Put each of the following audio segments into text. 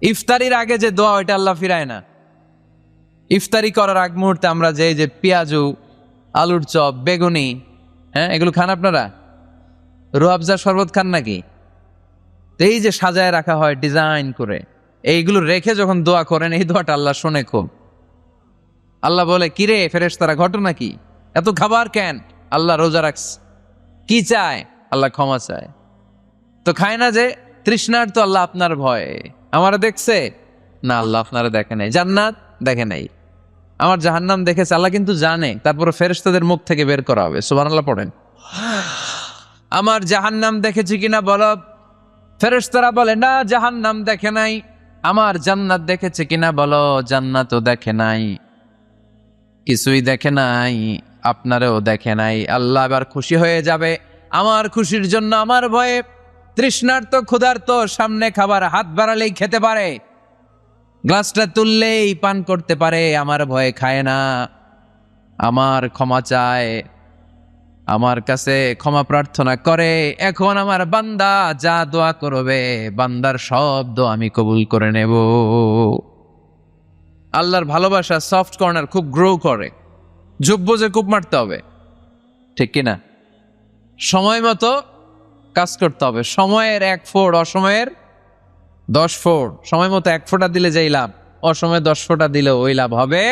ইফতারির আগে যে দোয়া ওইটা আল্লাহ ফিরায় না। ইফতারি করার আগ মুহূর্তে আমরা যে পেঁয়াজু, আলুর চপ, বেগুনি, এগুলো খান আপনারা? রুয়াবজা শরবত খান নাকি? এই যে সাজায় রাখা হয় ডিজাইন করে, এইগুলো রেখে যখন দোয়া করেন, এই দোয়াটা আল্লাহ শোনে খুব। আল্লাহ বলে, কিরে ফেরেশতারা, ঘটনা কি? এত খাবার কেন? আল্লাহ রোজা রাখস। কি চায়? আল্লাহ ক্ষমা চায়। তো খায় না যে তৃষ্ণার, তো আল্লাহ আপনার ভয়ে। আমারা দেখছে না, আল্লাহ আপনারা দেখে নাই। জান্নাত দেখে নাই, আমার জাহান্নাম দেখেছে আল্লাহ কিন্তু জানে। তারপরে ফেরেশতাদের মুখ থেকে বের করা হবে। সুবহানাল্লাহ পড়েন। আমার জাহান্নাম দেখেছি কিনা বলো? ফেরেশতারা বলে না, জাহান্নাম দেখে নাই। আমার জান্নাত দেখেছে কিনা বলো? জান্নাতও দেখে নাই, কিছুই দেখে নাই, আপনারও দেখে নাই। আল্লাহ এবার খুশি হয়ে যাবে। আমার খুশির জন্য, আমার ভয়ে তৃষ্ণার্ত ক্ষুধার্ত সামনে খাবার হাত বাড়ালেই খেতে পারে, গ্লাসটা তুললেই পান করতে পারে, আমার ভয়ে খায় না। আমার ক্ষমা চায়, আমার কাছে ক্ষমা প্রার্থনা করে। এখন আমার বান্দা যা দোয়া করবে, বান্দার সব দোয়া আমি কবুল করে নেব। আল্লাহর ভালোবাসা সফট কর্নার খুব গ্রো করে। যোগ্য যে কূপ মারতে হবে, ঠিক কিনা? সময় মতো কাজ করতে হবে। সময়ের 1 ফোঁট, অসময়ের 10 ফোঁট। সময় মতো 1 ফোঁটা দিলে যেই লাভ, অসময়ে 10 ফোঁটা দিলে ওই লাভ হবে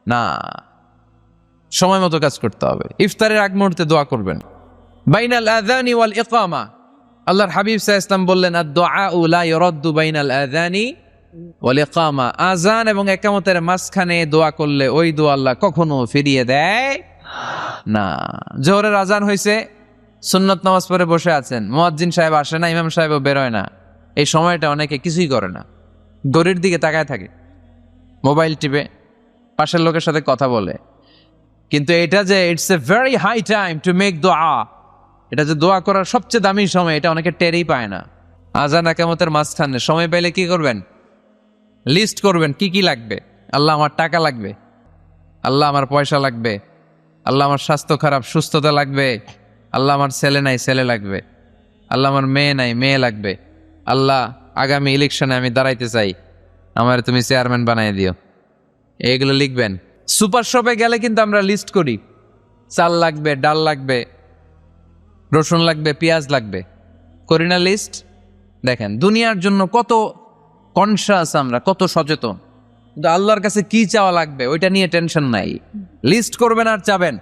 না। সময় মতো কাজ করতে হবে। ইফতারের আগ মুহূর্তে দোয়া করবেন। বাইনাল আযানি ওয়াল ইকামা, আল্লাহর হাবিব সাল্লাল্লাহু আলাইহি ওয়াসাল্লাম বললেন, আদ-দুআউ লা ইউরাদ্দু বাইনাল আযানি ওয়াল ইকামা। আযান এবং ইকামতের মাঝখানে দোয়া করলে ওই দোয়া আল্লাহ কখনো ফিরিয়ে দেয় না। জোহরের আজান হয়েছে, সুন্নত নামাজ পড়ে বসে আছেন, মুয়াজ্জিন সাহেব আসে না, ইমাম সাহেবও বেরোয় না। এই সময়টা অনেকে কিছুই করে না, ঘড়ির দিকে তাকায় থাকে, মোবাইল টিপে, পাশের লোকের সাথে কথা বলে। কিন্তু এটা যে it's a very high time to make দোয়া, এটা যে দোয়া করার সবচেয়ে দামি সময়, এটা অনেকে টেরই পায় না। আজান ইকামতের মাঝখানে সময় পাইলে কি করবেন? লিস্ট করবেন কি কি লাগবে। আল্লাহ আমার টাকা লাগবে, আল্লাহ আমার পয়সা লাগবে, আল্লাহ আমার স্বাস্থ্য খারাপ, সুস্থতা লাগবে, আল্লাহ আমার ছেলে নাই, ছেলে লাগবে, আল্লাহ আমার মেয়ে নাই, মেয়ে লাগবে, আল্লাহ আগামী ইলেকশনে আমি দাঁড়াইতে চাই, আমার তুমি চেয়ারম্যান বানাই দিও। এইগুলো লিখবেন। সুপার শপে গেলে কিন্তু আমরা লিস্ট করি, চাল লাগবে, ডাল লাগবে, রসুন লাগবে, পেঁয়াজ লাগবে, করি না লিস্ট? দেখেন দুনিয়ার জন্য কত কনসাস আমরা, কত সচেতন। কিন্তু আল্লাহর কাছে কি চাওয়া লাগবে ওইটা নিয়ে টেনশন নাই, লিস্ট করবেন আর চাবেন।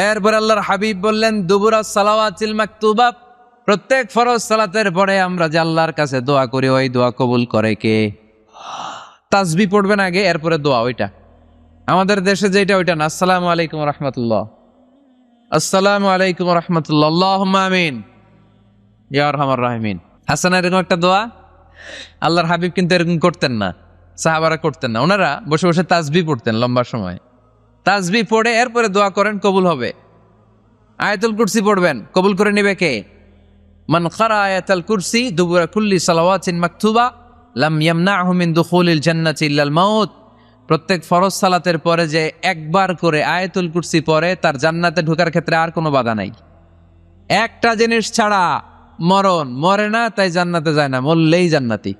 এরপর আল্লাহর হাবিব বললেন, দুবুরা সালাওয়াতিল মাকতুবা, প্রত্যেক ফরজ সালাতের পরে আমরা যে আল্লাহর কাছে দোয়া করি, ওই দোয়া কবুল করে কে? তাসবিহ পড়বেন আগে, এরপরে দোয়া। ওইটা আমাদের দেশে যেটা, ওইটা না। আসসালামু আলাইকুম রাহমাতুল্লাহ, আসসালামু আলাইকুম রাহমাতুল্লাহ, আল্লাহুম্মা আমিন ইয়া আরহামার রাহিমিন। হাসান, এরকম একটা দোয়া আল্লাহর হাবিব কিন্তু এরকম করতেন না, সাহাবারা করতেন না। ওনারা বসে বসে তাসবিহ পড়তেন লম্বা সময়। তাসবিহ পড়ে এরপরে দোয়া করেন, কবুল হবে। আয়াতুল কুরসি পড়বেন, কবুল করে নিবে কে? মান ক্বারা আয়াতুল কুরসি দুবুরা কুল্লি সালাওয়াতিন মাকতুবা লাম ইয়ামনাহু মিন দুখুলিল জান্নাতি ইল্লাল মাউত। প্রত্যেক ফরজ সালাতের পরে যে একবার করে আয়াতুল কুরসি পড়ে, তার জান্নাতে ঢোকার ক্ষেত্রে আর কোনো বাধা নাই। একটা জিনিস ছাড়া, মরণ। মরে না তাই জান্নাতে যায় না, মরলেই জান্নাতি।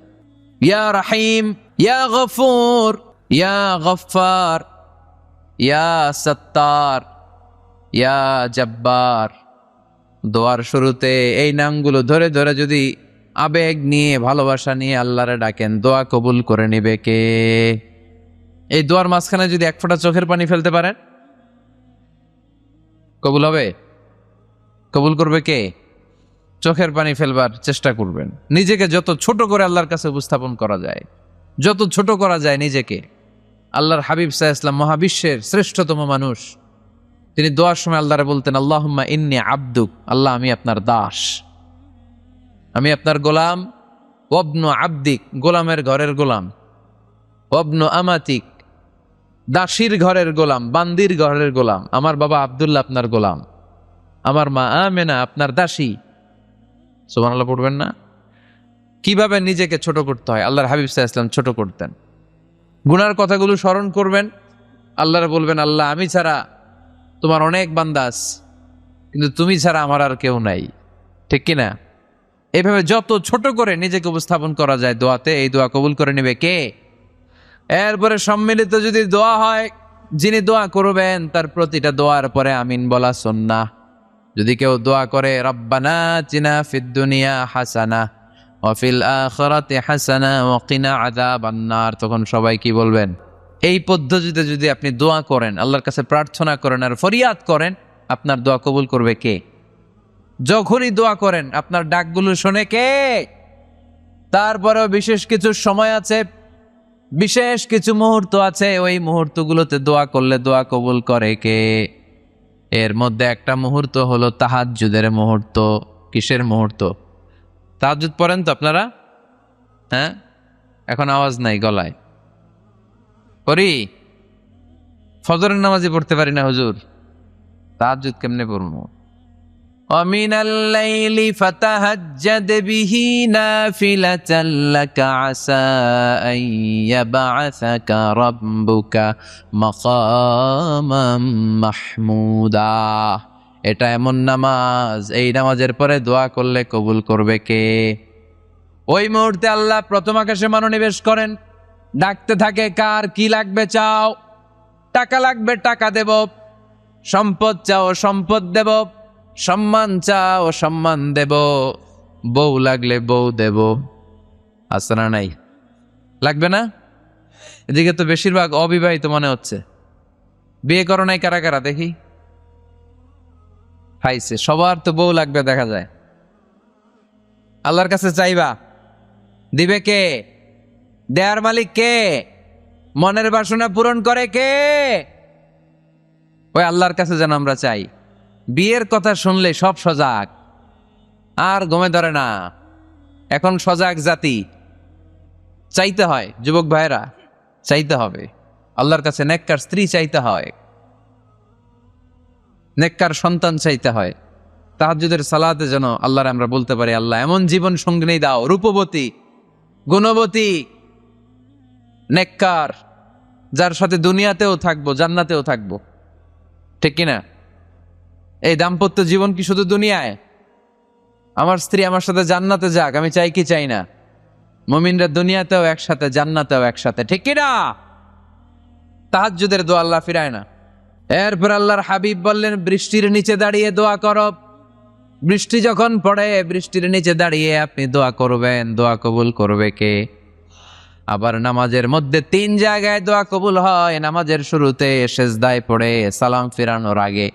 ইয়া রাহিম, ইয়া গফুর, ইয়া গফফার, ইয়া সত্তার, ইয়া জব্বার। দোয়ার শুরুতে এই নামগুলো ধরে ধরে যদি আবেগ নিয়ে, ভালোবাসা নিয়ে আল্লাহরে ডাকেন, দোয়া কবুল করে নিবে কে? এই দোয়ার মাঝখানে যদি 1 ফোঁটা চোখের পানি ফেলতে পারেন, কবুল হবে? কবুল করবে কে? চোখের পানি ফেলবার চেষ্টা করবেন। নিজেকে যত ছোট করে আল্লাহর কাছে উপস্থাপন করা যায়, যত ছোট করা যায় নিজেকে। আল্লাহর হাবিব সাল্লাল্লাহু আলাইহি ওয়াসাল্লাম, মহাবিশ্বের শ্রেষ্ঠতম মানুষ, তিনি দোয়ার সময় আল্লাহরে বলতেন, আল্লাহুম্মা ইন্নী আবদুক, আল্লাহ আমি আপনার দাস, আমি আপনার গোলাম। ওয়াবনু আবদিক, গোলামের ঘরের গোলাম। ওয়াবনু আমাতিক, দাসীর ঘরের গোলাম, বান্দির ঘরের গোলাম। আমার বাবা আব্দুল্লাহ আপনার গোলাম, আমার মা আমেনা আপনার দাসী। সুবহানাল্লাহ পড়বেন না? কিভাবে নিজেকে ছোট করতে হয় আল্লাহর হাবিব সাল্লাল্লাহু আলাইহি ওয়াসাল্লাম ছোট করতেন। গুনার কথাগুলো স্মরণ করবেন, আল্লাহরে বলবেন, আল্লাহ আমি ছাড়া তোমার অনেক বান্দা আছে, কিন্তু তুমি ছাড়া আমার আর কেউ নাই, ঠিক কিনা? এইভাবে যত ছোট করে নিজেকে উপস্থাপন করা যায় দোয়াতে, এই দোয়া কবুল করে নেবে কে? এরপরে সম্মিলিত যদি দোয়া হয়, যিনি দোয়া করবেন তার প্রতিটা দোয়ার পরে আমিন বলা সুন্নাহ। যদি কেউ দোয়া করে রব্বানা আতিনা ফিদ দুনিয়া হাসানা ওয়া ফিল আখিরাতি হাসানা ওয়া কিনা আযাবান নার, তখন সবাই কি বলবেন? এই পদ্ধতিতে যদি আপনি দোয়া করেন, আল্লাহর কাছে প্রার্থনা করেন আর ফরিয়াদ করেন, আপনার দোয়া কবুল করবে কে? যখনই দোয়া করেন আপনার ডাকগুলো শোনে কে? তারপরেও বিশেষ কিছু সময় আছে, বিশেষ কিছু মুহূর্ত আছে, ওই মুহূর্তগুলোতে দোয়া করলে দোয়া কবুল করে কে? এর মধ্যে একটা মুহূর্ত হলো তাহাজ্জুদের মুহূর্ত। কিসের মুহূর্ত? তাহাজ্জুদ পড়েন তো আপনারা? হ্যাঁ, এখন আওয়াজ নাই গলায়। পড়ি? ফজরের নামাজই পড়তে পারি না হুজুর, তাহাজ্জুদ কেমনে পড়বো? ومن الليل فتهجد به نافلة لك عسى أن يبعثك ربك مقاما محمودا। এটা এমন নামাজ, এই নামাজের পরে দোয়া করলে কবুল করবে কে? ওই মুহূর্তে আল্লাহ প্রথম আকাশে মনোনিবেশ করেন, ডাকতে থাকে কার কি লাগবে চাও, টাকা লাগবে টাকা দেব, সম্পদ চাও সম্পদ দেব, সম্মান চাও সম্মান দেব, বউ লাগলে বউ দেব। আছে না নাই? লাগবে না? এদিকে তো বেশিরভাগ অবিবাহিত মনে হচ্ছে। বিয়ে করো নাই কারা কারা দেখি? খাইছে, সবার তো বউ লাগবে দেখা যায়। আল্লাহর কাছে চাইবা, দিবে কে? দেয়ার মালিক কে? মনের বাসনা পূরণ করে কে? ওই আল্লাহর কাছে যেন আমরা চাই। বিয়ের কথা শুনলে সব সজাগ, আর গমে ধরে না। এখন সজাগ জাতি, চাইতে হয়। যুবক ভাইরা চাইতে হবে আল্লাহর কাছে, নেককার স্ত্রী চাইতে হয়, নেককার সন্তান চাইতে হয়। তাহাজ্জুদের সালাতে যেন আল্লাহর আমরা বলতে পারি, আল্লাহ এমন জীবন সঙ্গিনী দাও, রূপবতী গুণবতী নেককার, যার সাথে দুনিয়াতেও থাকবো জান্নাতেও থাকবো। ঠিক কিনা? এই দাম্পত্য জীবন কি শুধু দুনিয়ায়? আমার স্ত্রী আমার সাথে জান্নাতে যাক, আমি চাই কি চাই না? মুমিনরা দুনিয়াতেও একসাথে জান্নাতেও একসাথে, ঠিক কিনা? তাহাজ্জুদের দোয়া আল্লাহ ফিরায় না। এরপর আল্লাহর হাবিব বললেন বৃষ্টির নিচে দাঁড়িয়ে দোয়া করো। বৃষ্টি যখন পড়ে বৃষ্টির নিচে দাঁড়িয়ে আপনি দোয়া করবেন, দোয়া কবুল করবে কে? আবার নামাজের মধ্যে 3 জায়গায় দোয়া কবুল হয়। নামাজের শুরুতে, সেজদায় পড়ে, সালাম ফিরানোর আগে।